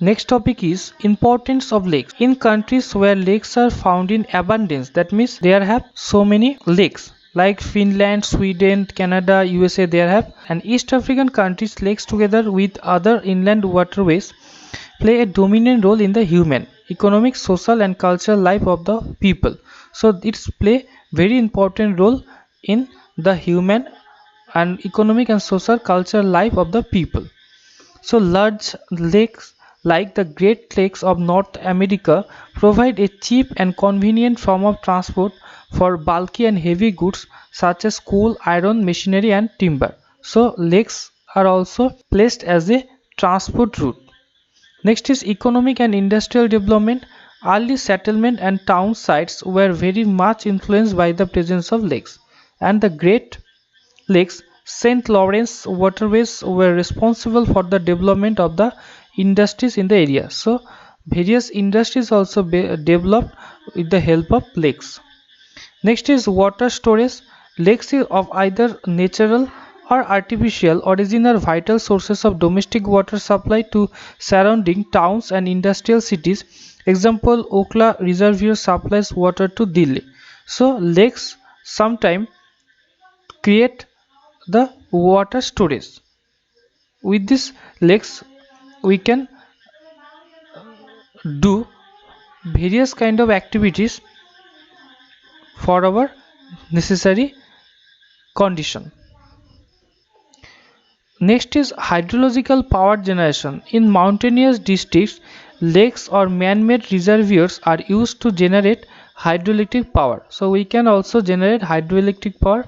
Next topic is importance of lakes. In countries where lakes are found in abundance, that means there have so many lakes like Finland, Sweden, Canada, USA, there have, and East African countries, lakes together with other inland waterways play a dominant role in the human, economic, social and cultural life of the people. So it's play very important role in the human and economic and social cultural life of the people. So large lakes like the Great Lakes of North America provide a cheap and convenient form of transport for bulky and heavy goods such as coal, iron, machinery and timber. So lakes are also placed as a transport route. Next is economic and industrial development. Early settlement and town sites were very much influenced by the presence of lakes, and the Great Lakes, Saint Lawrence waterways were responsible for the development of the industries in the area. So, various industries also developed with the help of lakes. Next is water storage. Lakes of either natural or artificial origin are vital sources of domestic water supply to surrounding towns and industrial cities. Example, Okla Reservoir supplies water to Delhi. So, lakes sometimes create the water storage. With these lakes we can do various kind of activities for our necessary condition. Next is hydrological power generation. In mountainous districts, lakes or man-made reservoirs are used to generate hydroelectric power. So we can also generate hydroelectric power.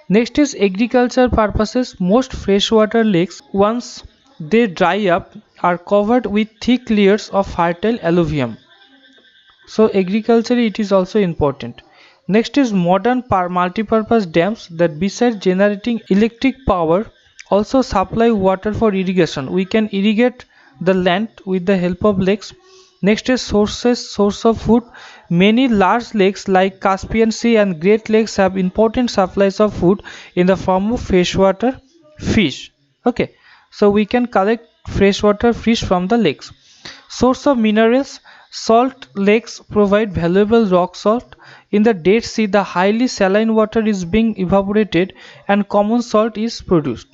Next is agriculture purposes. Most freshwater lakes, once they dry up, are covered with thick layers of fertile alluvium. So agriculture it is also important. Next is modern multipurpose dams that besides generating electric power also supply water for irrigation. We can irrigate the land with the help of lakes. Next is source of food. Many large lakes like Caspian Sea and Great Lakes have important supplies of food in the form of freshwater fish. Okay, so we can collect freshwater fish from the lakes. Source of minerals. Salt lakes provide valuable rock salt. In the Dead Sea, the highly saline water is being evaporated and common salt is produced.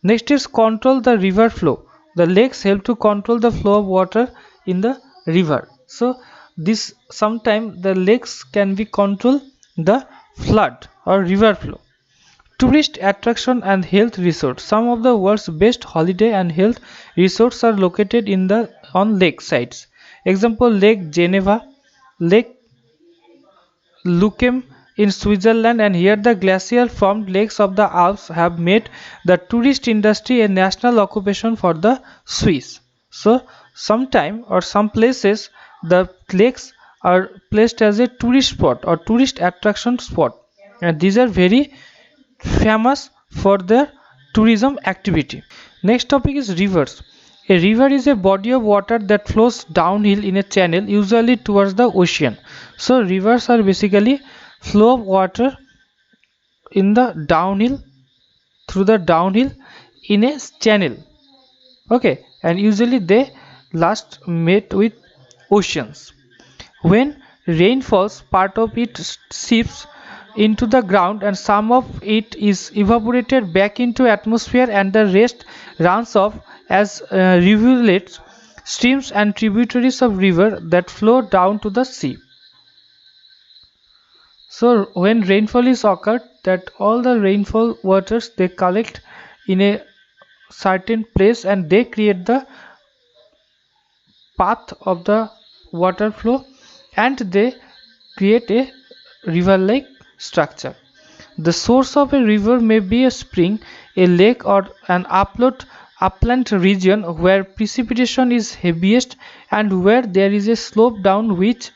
Next is control the river flow. The lakes help to control the flow of water in the river. So this sometime the lakes can be control the flood or river flow. Tourist attraction and health resorts. Some of the world's best holiday and health resorts are located in the on lake sites. Example, Lake Geneva, Lake Lucem in Switzerland, and here the glacier formed lakes of the Alps have made the tourist industry a national occupation for the Swiss. So sometime or some places the lakes are placed as a tourist spot or tourist attraction spot, and these are very famous for their tourism activity. Next topic is rivers. A river is a body of water that flows downhill in a channel, usually towards the ocean. So rivers are basically flow of water in the downhill through the downhill in a channel. Okay, and usually they last met with oceans. When rain falls, part of it seeps into the ground and some of it is evaporated back into atmosphere and the rest runs off as rivulets, streams and tributaries of river that flow down to the sea. So when rainfall is occurred, that all the rainfall waters they collect in a certain place and they create the path of the water flow and they create a river like structure. The source of a river may be a spring, a lake, or an upland region where precipitation is heaviest and where there is a slope down which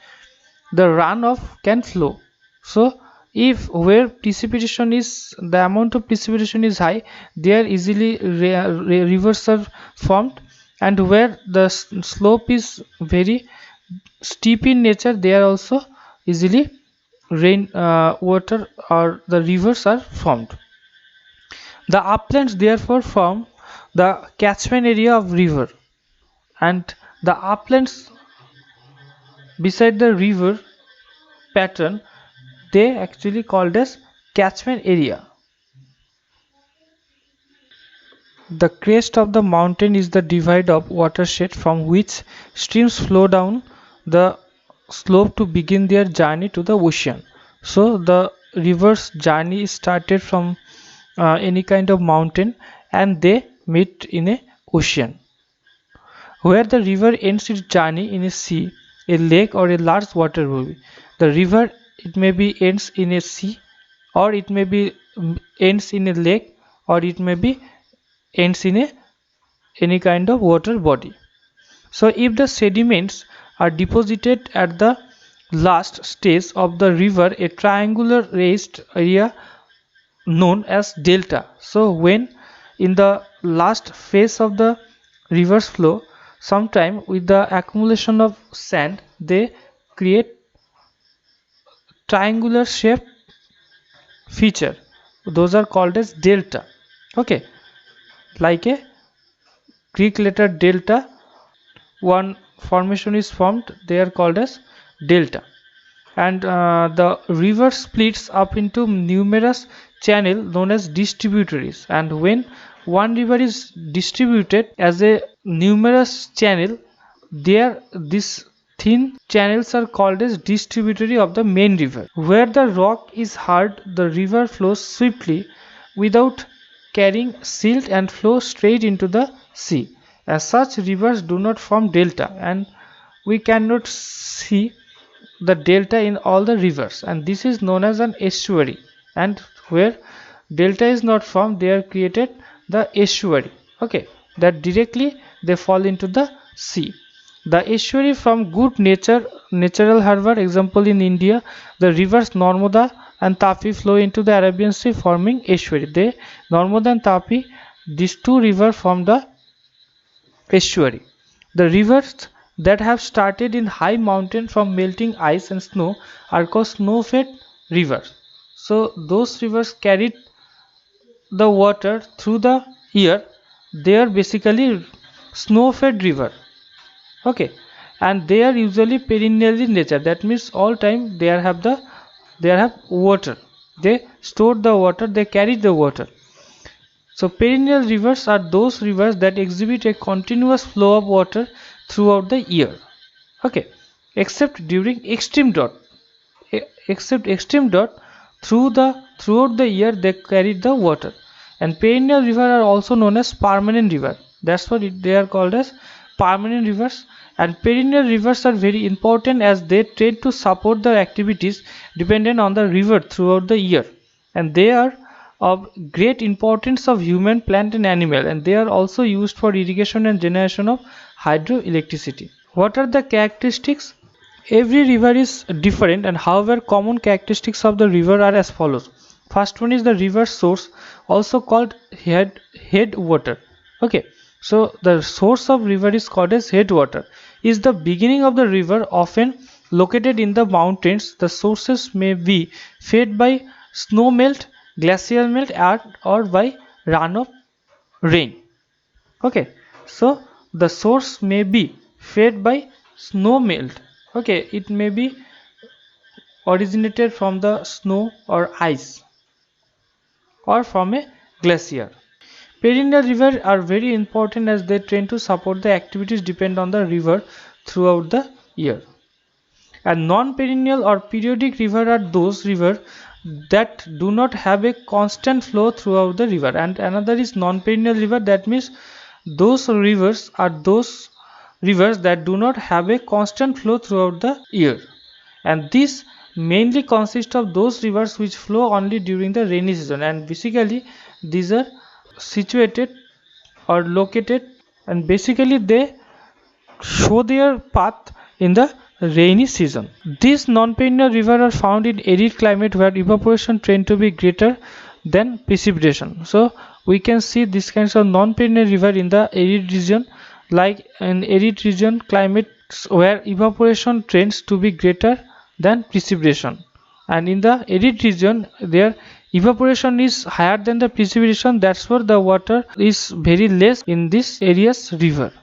the runoff can flow. So if where precipitation is the amount of precipitation is high, there easily rivers are formed, and where the slope is very steep in nature, they are also easily rain water or the rivers are formed. The uplands therefore form the catchment area of river, and the uplands beside the river pattern, they actually called as catchment area. The crest of the mountain is the divide of watershed from which streams flow down the slope to begin their journey to the ocean. So the river's journey started from any kind of mountain, and they meet in a ocean. Where the river ends its journey in a sea, a lake, or a large water body. The river, it may be ends in a sea, or it may be ends in a lake, or it may be ends in a any kind of water body. So if the sediments are deposited at the last stage of the river, a triangular raised area known as delta. So when in the last phase of the river's flow, sometime with the accumulation of sand, they create triangular shape feature. Those are called as delta. Okay, like a Greek letter delta, one formation is formed. They are called as delta. And the river splits up into numerous channels known as distributaries, and when one river is distributed as a numerous channel, there these thin channels are called as distributary of the main river. Where the rock is hard, the river flows swiftly without carrying silt and flows straight into the sea. As such, rivers do not form delta, and we cannot see the delta in all the rivers, and this is known as an estuary. And where delta is not formed, they are created the estuary. Okay, that directly they fall into the sea. The estuary from good natural harbor, example in India, the rivers Narmada and Tapi flow into the Arabian Sea forming estuary. They Narmada and Tapi, these two rivers form the estuary. The rivers that have started in high mountain from melting ice and snow are called snow-fed rivers. So those rivers carried the water through the year. They are basically snow-fed river. Okay, and they are usually perennial in nature. That means all time they have water. They store the water. They carry the water. So perennial rivers are those rivers that exhibit a continuous flow of water throughout the year. Okay, except during extreme drought. Except extreme drought, throughout the year they carry the water. And perennial rivers are also known as permanent river. That's what they are called as permanent rivers. And perennial rivers are very important as they tend to support the activities dependent on the river throughout the year, and they are of great importance of human, plant and animal, and they are also used for irrigation and generation of hydroelectricity. What are the characteristics? Every river is different, and however common characteristics of the river are as follows. First one is the river source, also called headwater. Okay, so the source of river is called as headwater. Is the beginning of the river, often located in the mountains. The sources may be fed by snow melt, glacial melt, or by runoff rain. Okay, so the source may be fed by snow melt. Okay, it may be originated from the snow or ice, or from a glacier. Perennial rivers are very important as they tend to support the activities depend on the river throughout the year. And non-perennial or periodic river are those rivers that do not have a constant flow throughout the river. And another is non-perennial river, that means those rivers are those rivers that do not have a constant flow throughout the year, and this mainly consists of those rivers which flow only during the rainy season, and basically these are situated or located, and basically they show their path in the rainy season. These non-perennial rivers are found in arid climate where evaporation tend to be greater than precipitation. So we can see these kinds of non-perennial river in the arid region, like in arid region climates where evaporation tends to be greater than precipitation, and in the arid region there evaporation is higher than the precipitation. That's where the water is very less in this area's river.